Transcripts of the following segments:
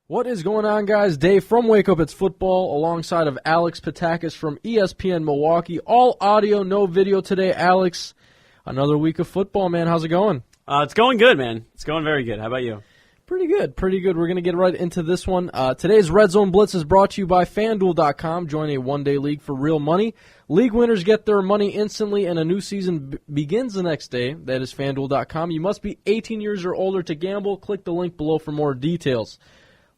What is going on, guys? Dave from Wake Up It's Football alongside of Alex Petakas from ESPN Milwaukee. All audio, no video today. Alex, another week of football, man. How's it going? It's going good, man. It's going very good. How about you? Pretty good. We're going to get right into this one. Today's Red Zone Blitz is brought to you by FanDuel.com. Join a one-day league for real money. League winners get their money instantly, and a new season begins the next day. That is FanDuel.com. You must be 18 years or older to gamble. Click the link below for more details.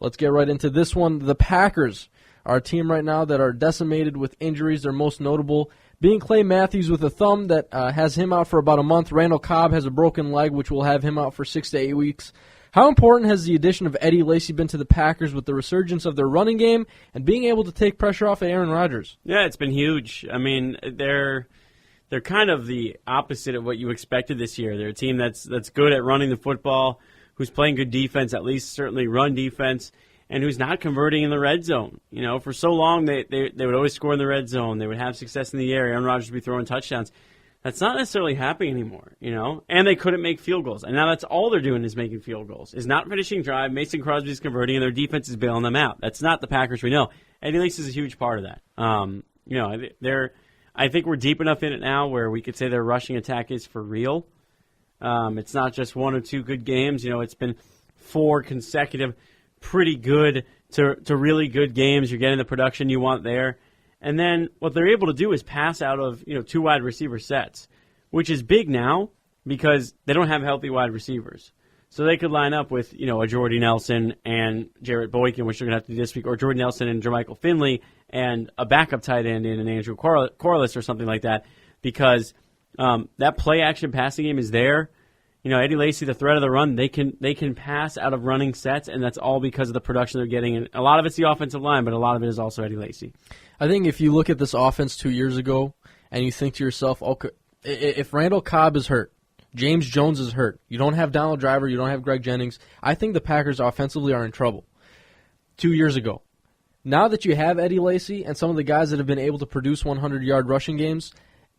Let's get right into this one. The Packers are a team right now that are decimated with injuries. Their most notable being Clay Matthews with a thumb that has him out for about a month. Randall Cobb has a broken leg, which will have him out for 6 to 8 weeks. How important has the addition of Eddie Lacy been to the Packers with the resurgence of their running game and being able to take pressure off of Aaron Rodgers? Yeah, it's been huge. I mean, they're kind of the opposite of what you expected this year. They're a team that's good at running the football, who's playing good defense, at least certainly run defense, and who's not converting in the red zone. You know, for so long they would always score in the red zone. They would have success in the air. Aaron Rodgers would be throwing touchdowns. That's not necessarily happening anymore, you know, and they couldn't make field goals. And now that's all they're doing is making field goals, is not finishing drive. Mason Crosby's converting, and their defense is bailing them out. That's not the Packers we know. Eddie Lacy is a huge part of that. I think we're deep enough in it now where we could say their rushing attack is for real. It's not just one or two good games. You know, it's been 4 consecutive pretty good to really good games. You're getting the production you want there. And then what they're able to do is pass out of, 2 wide receiver sets, which is big now because they don't have healthy wide receivers. So they could line up with, a Jordy Nelson and Jarrett Boykin, which they're going to have to do this week, or Jordy Nelson and Jermichael Finley and a backup tight end in an Andrew Corliss or something like that, because that play-action passing game is there. Eddie Lacy, the threat of the run, they can pass out of running sets, and that's all because of the production they're getting. And a lot of it's the offensive line, but a lot of it is also Eddie Lacy. I think if you look at this offense 2 years ago and you think to yourself, okay, if Randall Cobb is hurt, James Jones is hurt, you don't have Donald Driver, you don't have Greg Jennings, I think the Packers offensively are in trouble 2 years ago. Now that you have Eddie Lacy and some of the guys that have been able to produce 100-yard rushing games,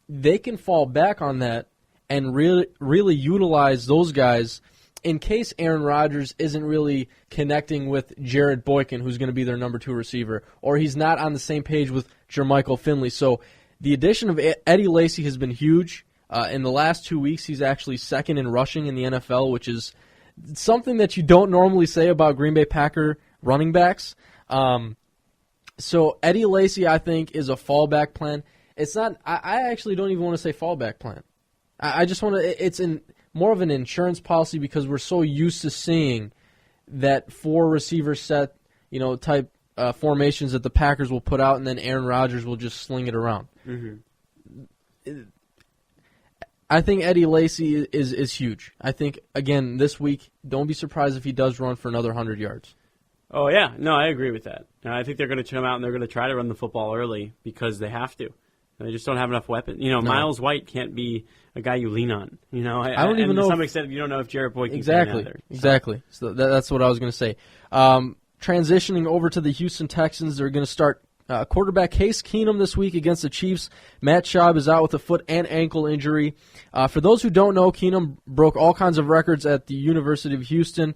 they can fall back on that and really utilize those guys in case Aaron Rodgers isn't really connecting with Jarrett Boykin, who's going to be their number 2 receiver, or he's not on the same page with Jermichael Finley. So the addition of Eddie Lacy has been huge. In the last 2 weeks, he's actually second in rushing in the NFL, which is something that you don't normally say about Green Bay Packer running backs. So Eddie Lacy, I think, is a fallback plan. It's not. I actually don't even want to say fallback plan. I just want to. It's more of an insurance policy because we're so used to seeing that 4 receiver set, type formations that the Packers will put out, and then Aaron Rodgers will just sling it around. Mm-hmm. I think Eddie Lacy is huge. I think, again, this week, don't be surprised if he does run for another 100 yards. Oh, yeah. No, I agree with that. I think they're going to come out and they're going to try to run the football early because they have to. They just don't have enough weapons. No. Miles White can't be a guy you lean on. I don't even know. To some extent, you don't know if Jarrett Boykin exactly, can either. Exactly. So that's what I was going to say. Transitioning over to the Houston Texans, they're going to start quarterback Case Keenum this week against the Chiefs. Matt Schaub is out with a foot and ankle injury. For those who don't know, Keenum broke all kinds of records at the University of Houston.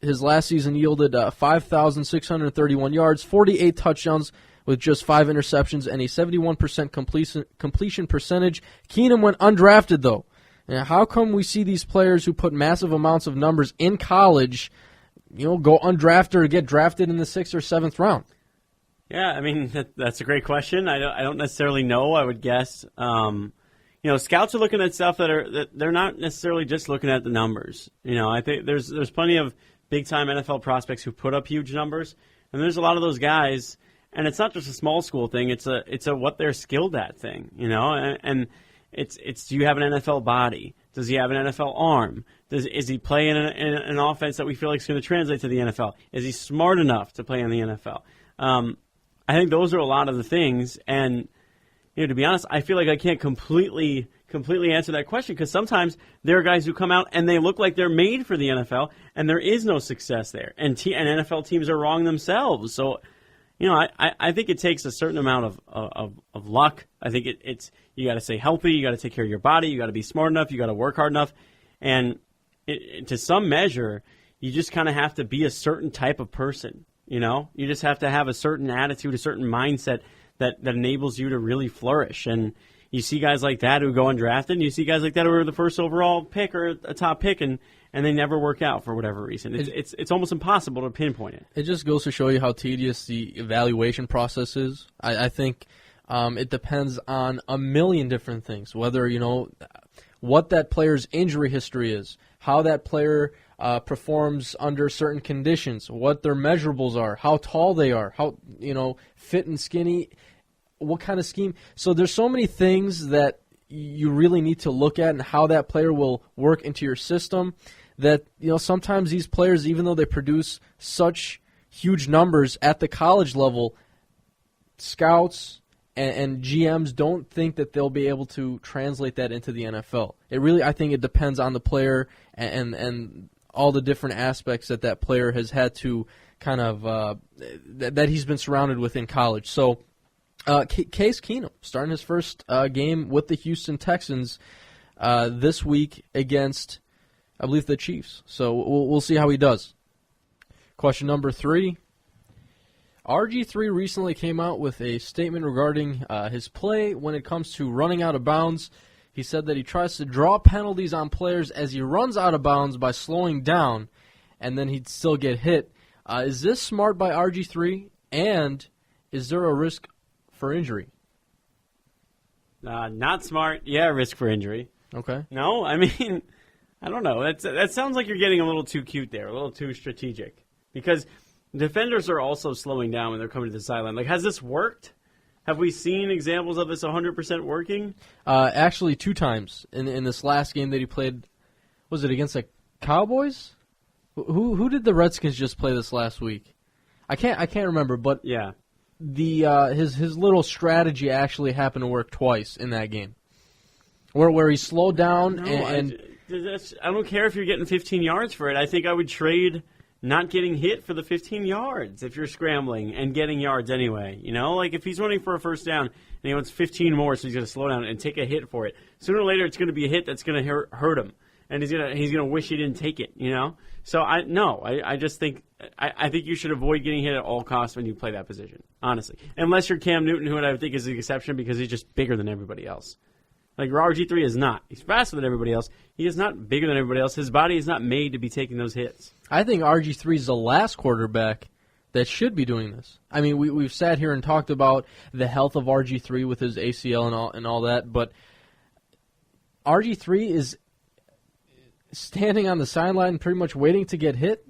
His last season yielded 5,631 yards, 48 touchdowns, with just 5 interceptions and a 71% completion percentage. Keenum went undrafted, though. Now, how come we see these players who put massive amounts of numbers in college, go undrafted or get drafted in the 6th or 7th round? Yeah, I mean, that's a great question. I don't necessarily know. I would guess. Scouts are looking at stuff that they're not necessarily just looking at the numbers. I think there's plenty of big-time NFL prospects who put up huge numbers, and there's a lot of those guys. And it's not just a small school thing; it's a what they're skilled at thing, And it's do you have an NFL body? Does he have an NFL arm? Is he playing in an offense that we feel like is going to translate to the NFL? Is he smart enough to play in the NFL? I think those are a lot of the things. And to be honest, I feel like I can't completely answer that question because sometimes there are guys who come out and they look like they're made for the NFL, and there is no success there, and NFL teams are wrong themselves. So. I think it takes a certain amount of luck. I think it's you got to stay healthy, you got to take care of your body, you got to be smart enough, you got to work hard enough, and to some measure, you just kind of have to be a certain type of person. You just have to have a certain attitude, a certain mindset that enables you to really flourish. And you see guys like that who go undrafted, and you see guys like that who are the first overall pick or a top pick, and they never work out for whatever reason. It's almost impossible to pinpoint it. It just goes to show you how tedious the evaluation process is. I think it depends on a million different things, whether, what that player's injury history is, how that player performs under certain conditions, what their measurables are, how tall they are, how fit and skinny, what kind of scheme. So there's so many things that you really need to look at and how that player will work into your system that sometimes these players, even though they produce such huge numbers at the college level, scouts and GMs don't think that they'll be able to translate that into the NFL. I think it depends on the player and all the different aspects that player has had to kind of that he's been surrounded with in college. So Case Keenum starting his first game with the Houston Texans this week against, I believe, the Chiefs. So we'll see how he does. Question number 3. RG3 recently came out with a statement regarding his play when it comes to running out of bounds. He said that he tries to draw penalties on players as he runs out of bounds by slowing down, and then he'd still get hit. Is this smart by RG3, and is there a risk for injury? Not smart. Yeah, risk for injury. Okay. No, I mean, I don't know. That sounds like you're getting a little too cute there, a little too strategic. Because defenders are also slowing down when they're coming to the sideline. Like, has this worked? Have we seen examples of this 100% working? Actually, 2 times in this last game that he played. Was it against the Cowboys? Who did the Redskins just play this last week? I can't remember, but yeah, his little strategy actually happened to work twice in that game, where he slowed down I don't care if you're getting 15 yards for it. I think I would trade not getting hit for the 15 yards if you're scrambling and getting yards anyway. Like if he's running for a first down and he wants 15 more, so he's going to slow down and take a hit for it. Sooner or later, it's going to be a hit that's going to hurt him, and he's gonna wish he didn't take it. So I just think I think you should avoid getting hit at all costs when you play that position, honestly, unless you're Cam Newton, who I would think is the exception because he's just bigger than everybody else. Like RG3 is not. He's faster than everybody else. He is not bigger than everybody else. His body is not made to be taking those hits. I think RG3 is the last quarterback that should be doing this. I mean, we've sat here and talked about the health of RG3 with his ACL and all that, but RG3 is standing on the sideline pretty much waiting to get hit.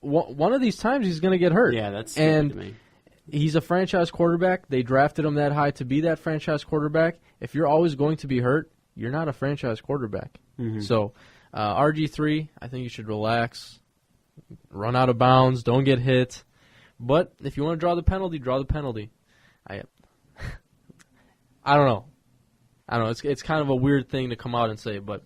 One of these times he's going to get hurt. Yeah, that's stupid to me. He's a franchise quarterback. They drafted him that high to be that franchise quarterback. If you're always going to be hurt, you're not a franchise quarterback. Mm-hmm. So RG3, I think you should relax, run out of bounds, don't get hit. But if you want to draw the penalty, draw the penalty. I don't know. It's kind of a weird thing to come out and say. But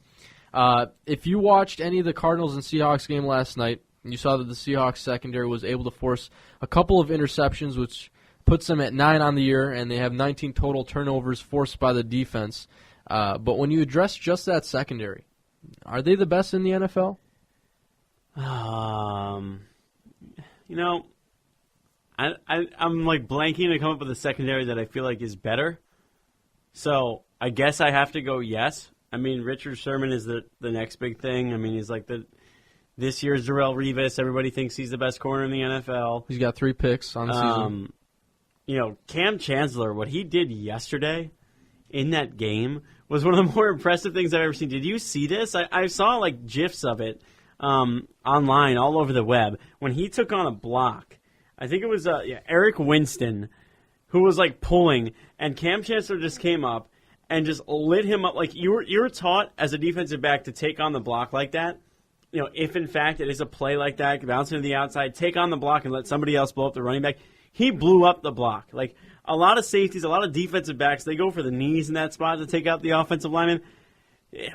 if you watched any of the Cardinals and Seahawks game last night, you saw that the Seahawks secondary was able to force a couple of interceptions, which puts them at 9 on the year, and they have 19 total turnovers forced by the defense. But when you address just that secondary, are they the best in the NFL? I'm like blanking to come up with a secondary that I feel like is better. So I guess I have to go yes. I mean, Richard Sherman is the next big thing. I mean, he's like this year's Darrelle Revis. Everybody thinks he's the best corner in the NFL. He's got 3 picks on the season. Cam Chancellor, what he did yesterday in that game was one of the more impressive things I've ever seen. Did you see this? I saw like GIFs of it online all over the web when he took on a block. I think it was Eric Winston who was like pulling, and Cam Chancellor just came up and just lit him up. Like you're taught as a defensive back to take on the block like that. If in fact it is a play like that, bouncing to the outside, take on the block and let somebody else blow up the running back. He blew up the block. Like a lot of safeties, a lot of defensive backs, they go for the knees in that spot to take out the offensive lineman.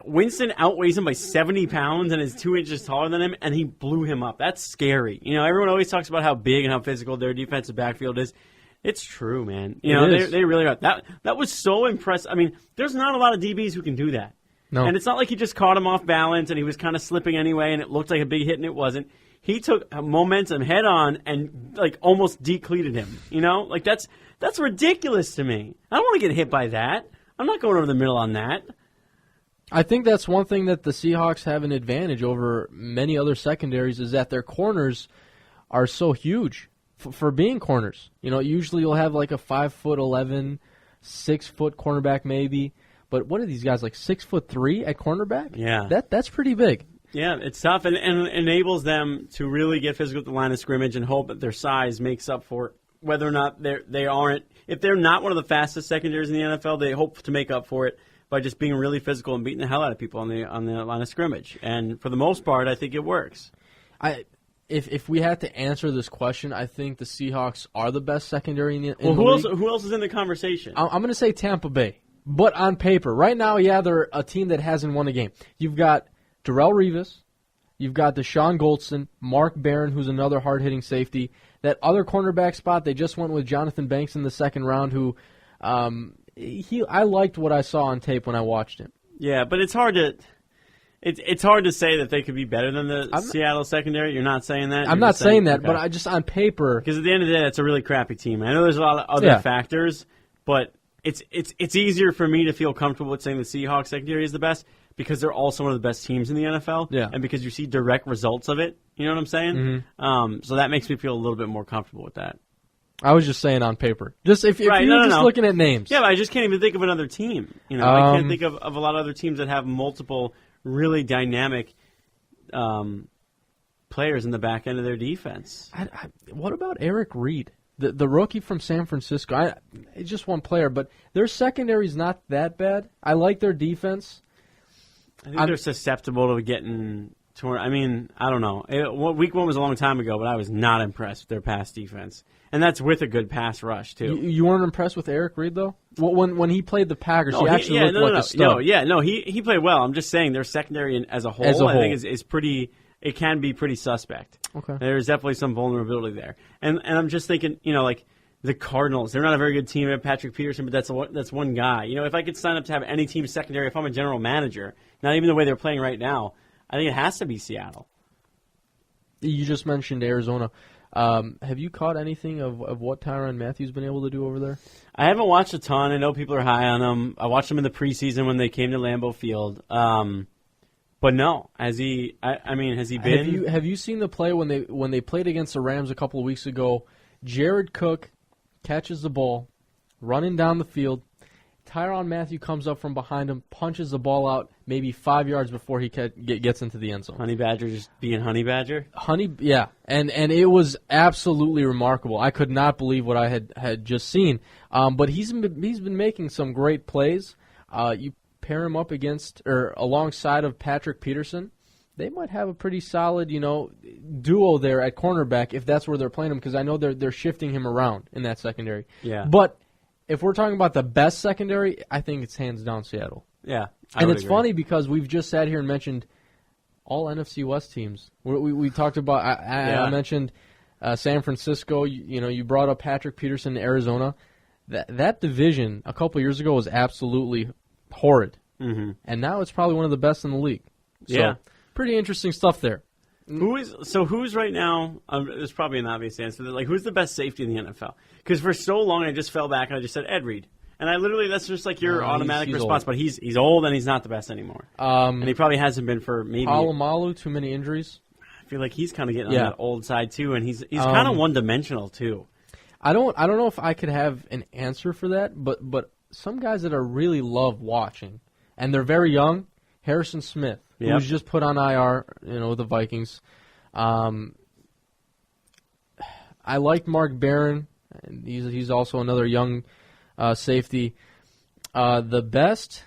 Winston outweighs him by 70 pounds and is 2 inches taller than him, and he blew him up. That's scary. Everyone always talks about how big and how physical their defensive backfield is. It's true, man. They really are. That was so impressive. I mean, there's not a lot of DBs who can do that. No. And it's not like he just caught him off balance and he was kind of slipping anyway and it looked like a big hit and it wasn't. He took momentum head on and like almost decleated him. You know, like that's ridiculous to me. I don't want to get hit by that. I'm not going over the middle on that. I think that's one thing that the Seahawks have an advantage over many other secondaries is that their corners are so huge for being corners. You know, usually you'll have like a 5'11", 6-foot cornerback maybe. But what are these guys, like 6'3" at cornerback? Yeah. That's pretty big. Yeah, it's tough, and it enables them to really get physical at the line of scrimmage and hope that their size makes up for whether or not they aren't. If they're not one of the fastest secondaries in the NFL, they hope to make up for it by just being really physical and beating the hell out of people on the line of scrimmage. And for the most part, I think it works. If we had to answer this question, I think the Seahawks are the best secondary in the league. League. Who else is in the conversation? I'm going to say Tampa Bay. But on paper, right now, yeah, they're a team that hasn't won a game. You've got Darrelle Revis, you've got Deshaun Goldson, Mark Barron, who's another hard-hitting safety. That other cornerback spot, they just went with Jonathan Banks in the second round, who I liked what I saw on tape when I watched him. Yeah, but it's hard to say that they could be better than the Seattle secondary. You're not saying that? I'm not saying that, okay. But I just on paper. Because at the end of the day, it's a really crappy team. I know there's a lot of other factors, but it's easier for me to feel comfortable with saying the Seahawks secondary is the best because they're also one of the best teams in the NFL, and because you see direct results of it. You know what I'm saying? Mm-hmm. So that makes me feel a little bit more comfortable with that. I was just saying on paper. Just if you're just looking at names. Yeah, but I just can't even think of another team. You know, I can't think of a lot of other teams that have multiple really dynamic players in the back end of their defense. What about Eric Reed? The rookie from San Francisco, it's just one player, but their secondary is not that bad. I like their defense. I think they're susceptible to getting torn. I mean, I don't know. Week 1 was a long time ago, but I was not impressed with their pass defense. And that's with a good pass rush, too. You weren't impressed with Eric Reed, though? When he played the Packers, he actually looked like a stud. He played well. I'm just saying their secondary as a whole, I think, is pretty. It can be pretty suspect. Okay. There's definitely some vulnerability there. And I'm just thinking, like the Cardinals, they're not a very good team. They have Patrick Peterson, but that's one guy. You know, if I could sign up to have any team secondary, if I'm a general manager, not even the way they're playing right now, I think it has to be Seattle. You just mentioned Arizona. Have you caught anything of what Tyrone Matthews been able to do over there? I haven't watched a ton. I know people are high on him. I watched him in the preseason when they came to Lambeau Field. But no, has he been? Have you seen the play when they played against the Rams a couple of weeks ago? Jared Cook catches the ball, running down the field. Tyrone Matthew comes up from behind him, punches the ball out maybe 5 yards before he gets into the end zone. Honey Badger just being Honey Badger? Yeah, and it was absolutely remarkable. I could not believe what I had just seen. But he's been making some great plays. You pair him up against or alongside of Patrick Peterson, they might have a pretty solid, duo there at cornerback if that's where they're playing him, because I know they're shifting him around in that secondary. Yeah. But if we're talking about the best secondary, I think it's hands down Seattle. Yeah. And it's funny because we've just sat here and mentioned all NFC West teams. We talked about I mentioned San Francisco. You brought up Patrick Peterson in Arizona. That division a couple years ago was absolutely horrid, and now it's probably one of the best in the league. So, pretty interesting stuff there. Who's right now? There's probably an obvious answer. Who's the best safety in the NFL? Because for so long I just fell back and I just said Ed Reed, and I literally that's just like your automatic response. Old. But he's old and he's not the best anymore, and he probably hasn't been for maybe. Palomalu, too many injuries. I feel like he's kind of getting on that old side too, and he's kind of one dimensional too. I don't know if I could have an answer for that, but some guys that I really love watching, and they're very young. Harrison Smith, who was just put on IR, with the Vikings. I like Mark Barron. He's also another young safety. The best,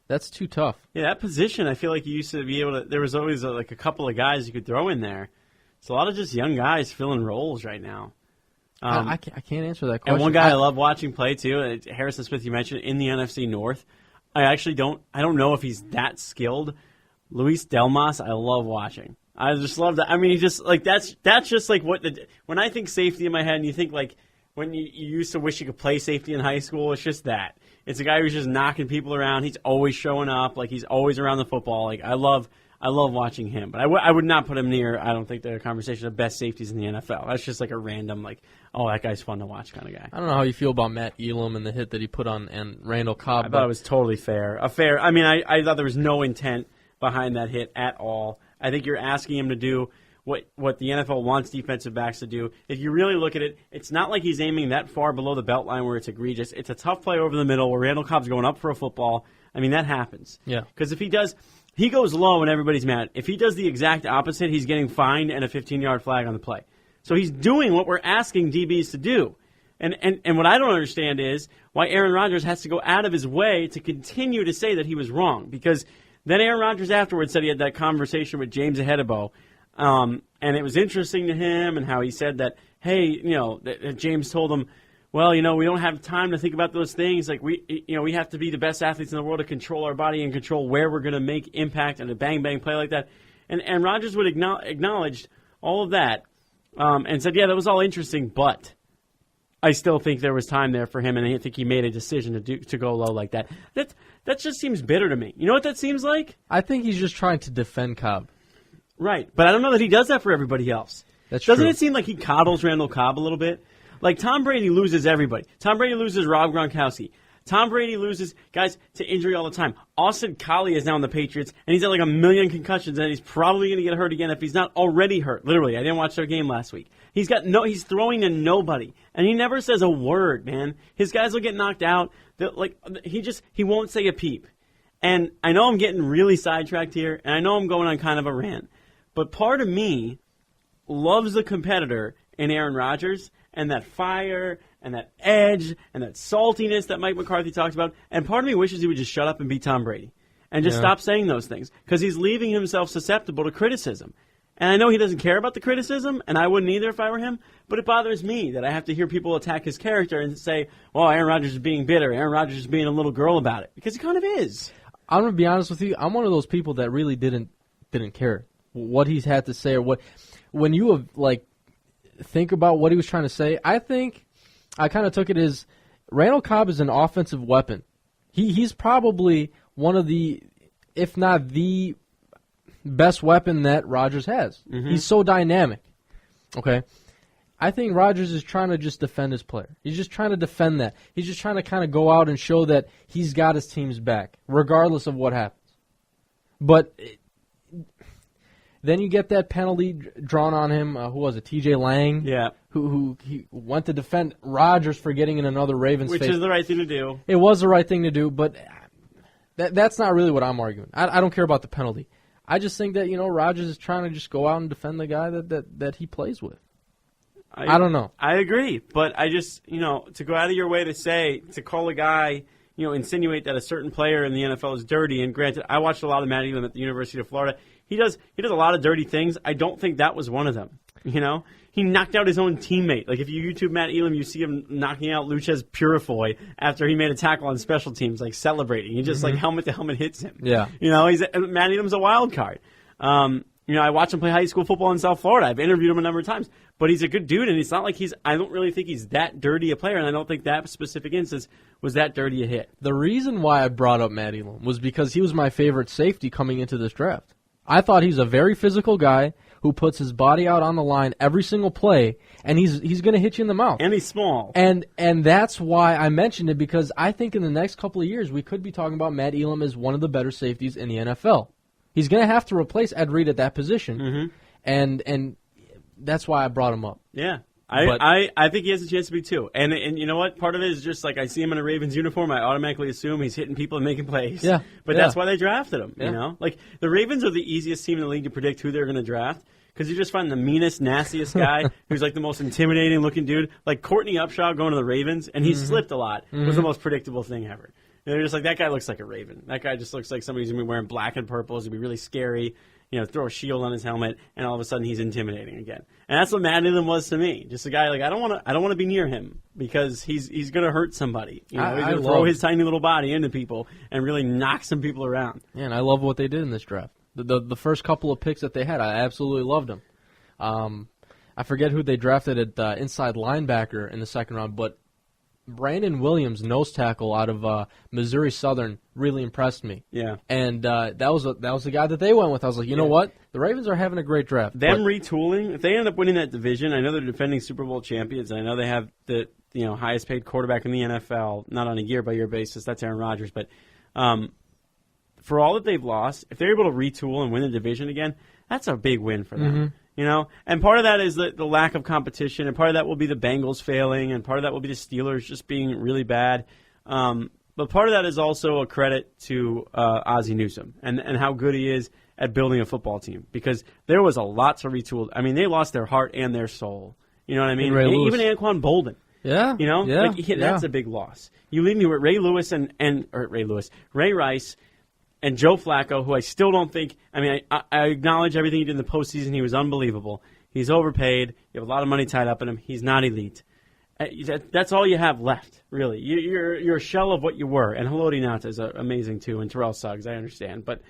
that's too tough. Yeah, that position, I feel like you used to be able to. There was always a couple of guys you could throw in there. It's a lot of just young guys filling roles right now. I can't answer that question. And one guy I love watching play too, Harrison Smith. You mentioned in the NFC North. I don't know if he's that skilled. Luis Delmas, I love watching. I just love that. I mean, he just that's just like when I think safety in my head, and you think like when you used to wish you could play safety in high school, it's just that. It's a guy who's just knocking people around. He's always showing up. Like, he's always around the football. Like, I love watching him. But I would not put him near, I don't think, the conversation of best safeties in the NFL. That's just like a random, like, oh, that guy's fun to watch kind of guy. I don't know how you feel about Matt Elam and the hit that he put on and Randall Cobb. I thought it was totally fair. I mean, I thought there was no intent behind that hit at all. I think you're asking him to do what the NFL wants defensive backs to do. If you really look at it, it's not like he's aiming that far below the belt line where it's egregious. It's a tough play over the middle where Randall Cobb's going up for a football. I mean, that happens. Yeah. Because if he does, he goes low and everybody's mad. If he does the exact opposite, he's getting fined and a 15-yard flag on the play. So he's doing what we're asking DBs to do. And what I don't understand is why Aaron Rodgers has to go out of his way to continue to say that he was wrong. Because then Aaron Rodgers afterwards said he had that conversation with James Ahedebo. And it was interesting to him and how he said that, hey, that James told him, well, we don't have time to think about those things. Like, we have to be the best athletes in the world to control our body and control where we're going to make impact and a bang-bang play like that. And Rodgers would acknowledge all of that and said, yeah, that was all interesting, but I still think there was time there for him, and I think he made a decision to go low like that. That just seems bitter to me. You know what that seems like? I think he's just trying to defend Cobb. Right, but I don't know that he does that for everybody else. Doesn't true. it seem like he coddles Randall Cobb a little bit? Like, Tom Brady loses everybody. Tom Brady loses Rob Gronkowski. Tom Brady loses guys to injury all the time. Austin Collie is now in the Patriots, and he's at like 1 million concussions, and he's probably going to get hurt again if he's not already hurt. Literally, I didn't watch their game last week. He's throwing to nobody, and he never says a word, man. His guys will get knocked out. He won't say a peep. And I know I'm getting really sidetracked here, and I know I'm going on kind of a rant, but part of me loves the competitor in Aaron Rodgers and that fire and that edge and that saltiness that Mike McCarthy talks about. And part of me wishes he would just shut up and beat Tom Brady and just stop saying those things because he's leaving himself susceptible to criticism. And I know he doesn't care about the criticism, and I wouldn't either if I were him, but it bothers me that I have to hear people attack his character and say, well, Aaron Rodgers is being bitter. Aaron Rodgers is being a little girl about it because he kind of is. I'm going to be honest with you. I'm one of those people that really didn't care what he's had to say or what. When you have, think about what he was trying to say, I think I kind of took it as Randall Cobb is an offensive weapon. He's probably one of the, if not the best weapon that Rodgers has. Mm-hmm. He's so dynamic. Okay? I think Rodgers is trying to just defend his player. He's just trying to defend that. He's just trying to kind of go out and show that he's got his team's back, regardless of what happens. But then you get that penalty drawn on him. Who was it? T.J. Lang? Yeah. Who he went to defend Rodgers for getting in another Ravens face. Which is the right thing to do. It was the right thing to do, but that's not really what I'm arguing. I don't care about the penalty. I just think that, Rodgers is trying to just go out and defend the guy that he plays with. I don't know. I agree, but I just, to go out of your way to call a guy, insinuate that a certain player in the NFL is dirty, and granted, I watched a lot of Matt Elam at the University of Florida. He does a lot of dirty things. I don't think that was one of them, He knocked out his own teammate. Like, if you YouTube Matt Elam, you see him knocking out Luchez Purifoy after he made a tackle on special teams, celebrating. He just, helmet to helmet hits him. Yeah. Matt Elam's a wild card. I watched him play high school football in South Florida. I've interviewed him a number of times. But he's a good dude, and it's not like I don't really think he's that dirty a player, and I don't think that specific instance was that dirty a hit. The reason why I brought up Matt Elam was because he was my favorite safety coming into this draft. I thought he's a very physical guy who puts his body out on the line every single play, and he's going to hit you in the mouth. And he's small. And that's why I mentioned it, because I think in the next couple of years we could be talking about Matt Elam as one of the better safeties in the NFL. He's going to have to replace Ed Reed at that position, and that's why I brought him up. Yeah, I think he has a chance to be too. And you know what? Part of it is just I see him in a Ravens uniform, I automatically assume he's hitting people and making plays. Yeah, but that's why they drafted him. Yeah. The Ravens are the easiest team in the league to predict who they're going to draft. Because you just find the meanest, nastiest guy who's the most intimidating looking dude. Like Courtney Upshaw going to the Ravens, and he slipped a lot. Was the most predictable thing ever. They're just that guy looks like a Raven. That guy just looks like somebody who's going to be wearing black and purple. He's going to be really scary. Throw a shield on his helmet, and all of a sudden he's intimidating again. And that's what Matt Elam was to me. Just a guy I don't want to be near him because he's going to hurt somebody. He's going to throw his tiny little body into people and really knock some people around. Yeah, and I love what they did in this draft. The first couple of picks that they had, I absolutely loved them. I forget who they drafted at inside linebacker in the second round, but Brandon Williams, nose tackle out of Missouri Southern, really impressed me. Yeah. And that was the guy that they went with. I was like, you know what? The Ravens are having a great draft. Retooling, if they end up winning that division, I know they're defending Super Bowl champions. I know they have the highest paid quarterback in the NFL, not on a year-by-year basis. That's Aaron Rodgers. But for all that they've lost, if they're able to retool and win the division again, that's a big win for them. Mm-hmm. And part of that is the lack of competition, and part of that will be the Bengals failing, and part of that will be the Steelers just being really bad. But part of that is also a credit to Ozzie Newsome and how good he is at building a football team, because there was a lot to retool. I mean, they lost their heart and their soul. You know what I mean? Even Anquan Bolden. Yeah. That's a big loss. You leave me with Ray Rice and Joe Flacco, who I still don't think – I mean, I acknowledge everything he did in the postseason. He was unbelievable. He's overpaid. You have a lot of money tied up in him. He's not elite. That's all you have left, really. You're a shell of what you were. And Haloti Ngata is amazing, too, and Terrell Suggs, I understand. But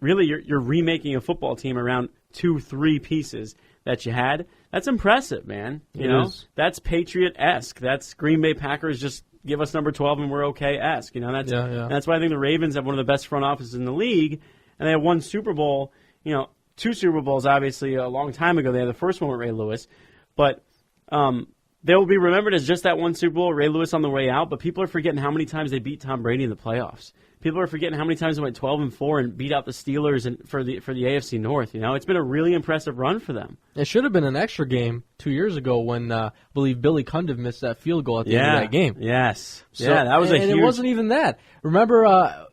really, you're remaking a football team around 2-3 pieces that you had. That's impressive, man. You know, that's Patriot-esque. That's Green Bay Packers just – give us number 12 and we're okay-esque. That's why I think the Ravens have one of the best front offices in the league, and they have one Super Bowl, 2 Super Bowls, obviously, a long time ago. They had the first one with Ray Lewis. But they will be remembered as just that one Super Bowl, Ray Lewis on the way out, but people are forgetting how many times they beat Tom Brady in the playoffs. People are forgetting how many times they went 12-4 and beat out the Steelers for the AFC North. It's been a really impressive run for them. It should have been an extra game 2 years ago when I believe Billy Cundiff missed that field goal at the end of that game. Yes. That was and it wasn't even that. Remember,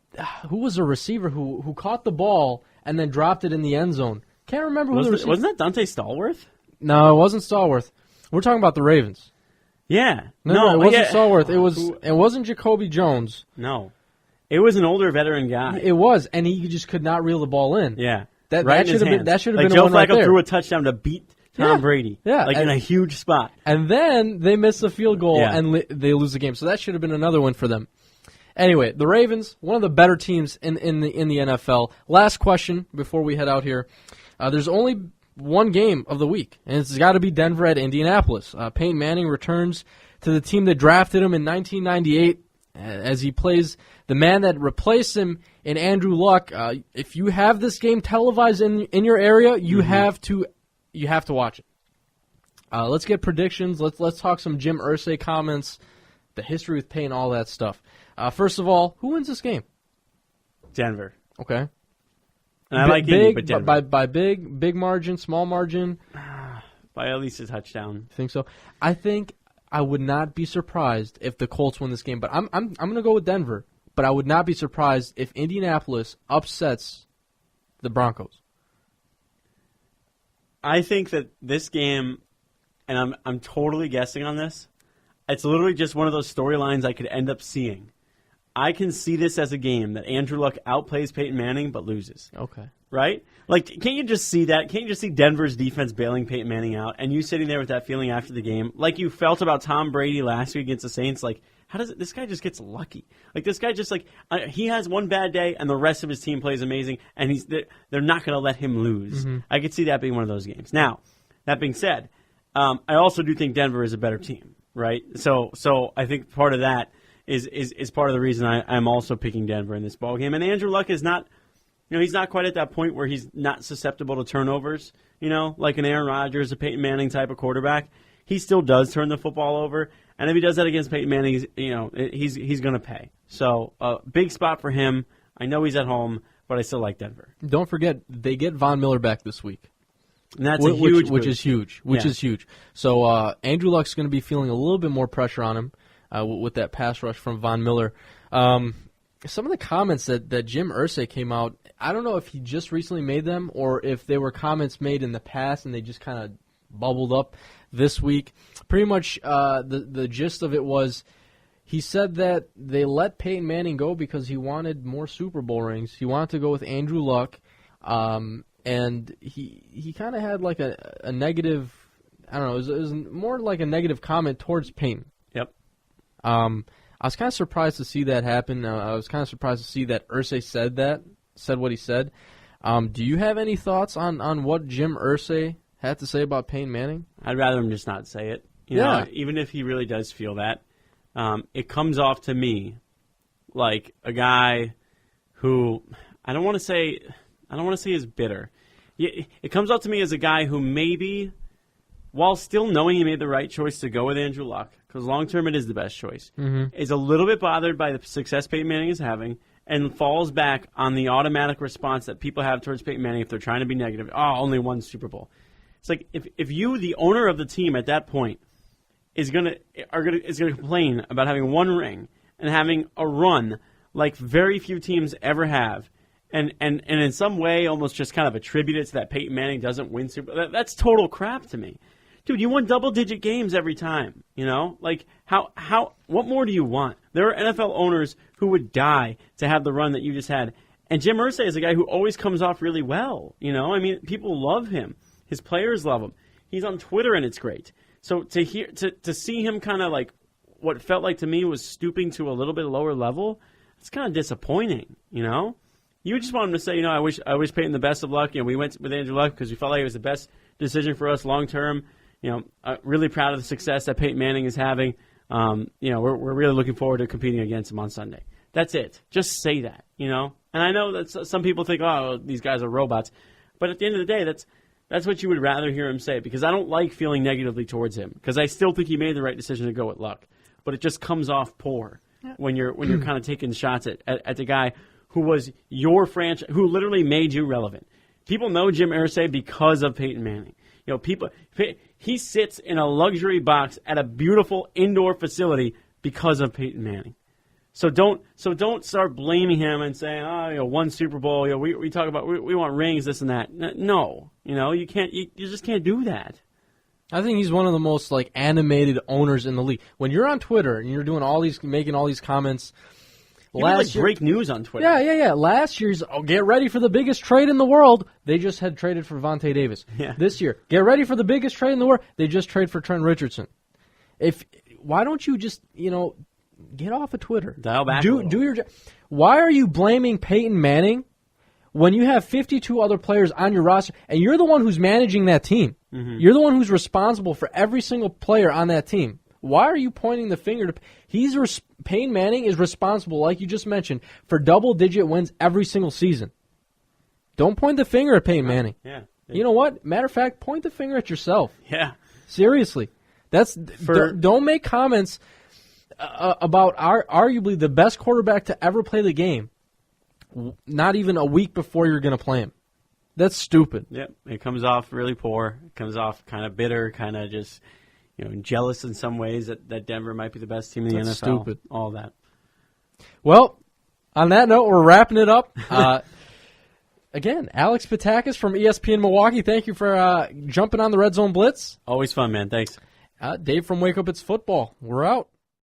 who was a receiver who caught the ball and then dropped it in the end zone? Can't remember who the receiver. Wasn't that Dante Stallworth? No, it wasn't Stallworth. We're talking about the Ravens. Yeah. No, it wasn't Stallworth. It wasn't Jacoby Jones. No. It was an older veteran guy. It was, and he just could not reel the ball in. Yeah. That should have been like a Joe one right Flacco there. threw a touchdown to beat Tom Brady. Yeah. In a huge spot. And then they miss the field goal and they lose the game. So that should have been another win for them. Anyway, the Ravens, one of the better teams in the NFL. Last question before we head out here. There's only one game of the week, and it's got to be Denver at Indianapolis. Peyton Manning returns to the team that drafted him in 1998 as he plays the man that replaced him in Andrew Luck. If you have this game televised in your area, you have to watch it. Let's get predictions. Let's talk some Jim Irsay comments, the history with Peyton, all that stuff. First of all, who wins this game? Denver. Okay. And I like Indy, but Denver. By big margin, small margin? By at least a touchdown. I think so. I think I would not be surprised if the Colts win this game, but I'm going to go with Denver. But I would not be surprised if Indianapolis upsets the Broncos. I think that this game, and I'm totally guessing on this, it's literally just one of those storylines I could end up seeing. I can see this as a game that Andrew Luck outplays Peyton Manning but loses. Okay. Right? Like, can't you just see that? Can't you just see Denver's defense bailing Peyton Manning out and you sitting there with that feeling after the game, like you felt about Tom Brady last week against the Saints? Like, how does it, this guy just gets lucky? Like, this guy just, like, he has one bad day and the rest of his team plays amazing, and they're not going to let him lose. Mm-hmm. I could see that being one of those games. Now, that being said, I also do think Denver is a better team, right? So I think part of that is part of the reason I'm also picking Denver in this ballgame. And Andrew Luck is not, he's not quite at that point where he's not susceptible to turnovers, like an Aaron Rodgers, a Peyton Manning type of quarterback. He still does turn the football over, and if he does that against Peyton Manning, he's going to pay. So, big spot for him. I know he's at home, but I still like Denver. Don't forget, they get Von Miller back this week. And that's a huge which is huge. So, Andrew Luck's going to be feeling a little bit more pressure on him with that pass rush from Von Miller. Some of the comments that Jim Irsay came out, I don't know if he just recently made them or if they were comments made in the past and they just kind of bubbled up this week. Pretty much the gist of it was he said that they let Peyton Manning go because he wanted more Super Bowl rings. He wanted to go with Andrew Luck, and he kind of had like a negative, I don't know, it was more like a negative comment towards Peyton. Yep. I was kind of surprised to see that happen. I was kind of surprised to see that Irsay said what he said. Do you have any thoughts on what Jim Irsay had to say about Peyton Manning? I'd rather him just not say it. You know, even if he really does feel that, it comes off to me like a guy who I don't want to say is bitter. It comes off to me as a guy who maybe, while still knowing he made the right choice to go with Andrew Luck, because long-term it is the best choice, is a little bit bothered by the success Peyton Manning is having and falls back on the automatic response that people have towards Peyton Manning if they're trying to be negative. Oh, only one Super Bowl. It's like if you, the owner of the team at that point, is gonna complain about having one ring and having a run like very few teams ever have, and in some way almost just kind of attribute it to that Peyton Manning doesn't win Super Bowl. That's total crap to me. Dude, you won double-digit games every time, you know? Like, what more do you want? There are NFL owners who would die to have the run that you just had. And Jim Irsay is a guy who always comes off really well, you know? I mean, people love him. His players love him. He's on Twitter, and it's great. So to see him kind of like what felt like to me was stooping to a little bit lower level, it's kind of disappointing, you know? You just want him to say, you know, I wish Peyton the best of luck. You know, we went with Andrew Luck because we felt like it was the best decision for us long-term. You know, really proud of the success that Peyton Manning is having. You know, we're really looking forward to competing against him on Sunday. That's it. Just say that, you know. And I know that some people think, oh, these guys are robots. But at the end of the day, that's what you would rather hear him say, because I don't like feeling negatively towards him, because I still think he made the right decision to go with Luck. But it just comes off poor when you're kind of taking shots at the guy who was your franchise, who literally made you relevant. People know Jim Irsay because of Peyton Manning. You know, he sits in a luxury box at a beautiful indoor facility because of Peyton Manning. So don't start blaming him and saying, oh, you know, one Super Bowl. You know, we talk about we want rings, this and that. No, you know, you can't. You just can't do that. I think he's one of the most like animated owners in the league. When you're on Twitter and you're doing making all these comments. Last year, break news on Twitter. Yeah. Last year's, get ready for the biggest trade in the world. They just had traded for Vontae Davis. Yeah. This year, get ready for the biggest trade in the world. They just traded for Trent Richardson. Why don't you just, you know, get off of Twitter? Dial back. Do your job. Why are you blaming Peyton Manning when you have 52 other players on your roster and you're the one who's managing that team? Mm-hmm. You're the one who's responsible for every single player on that team. Why are you pointing the finger to Peyton Manning is responsible, like you just mentioned, for double-digit wins every single season. Don't point the finger at Peyton Manning. Yeah. You know what? Matter of fact, point the finger at yourself. Yeah. Seriously. Don't make comments about arguably the best quarterback to ever play the game not even a week before you're going to play him. That's stupid. Yep. It comes off really poor. It comes off kind of bitter, kind of just... You know, jealous in some ways that Denver might be the best team in the NFL. Stupid. All that. Well, on that note, we're wrapping it up. Again, Alex Petakas from ESPN Milwaukee, thank you for jumping on the Red Zone Blitz. Always fun, man. Thanks. Dave from Wake Up It's Football. We're out.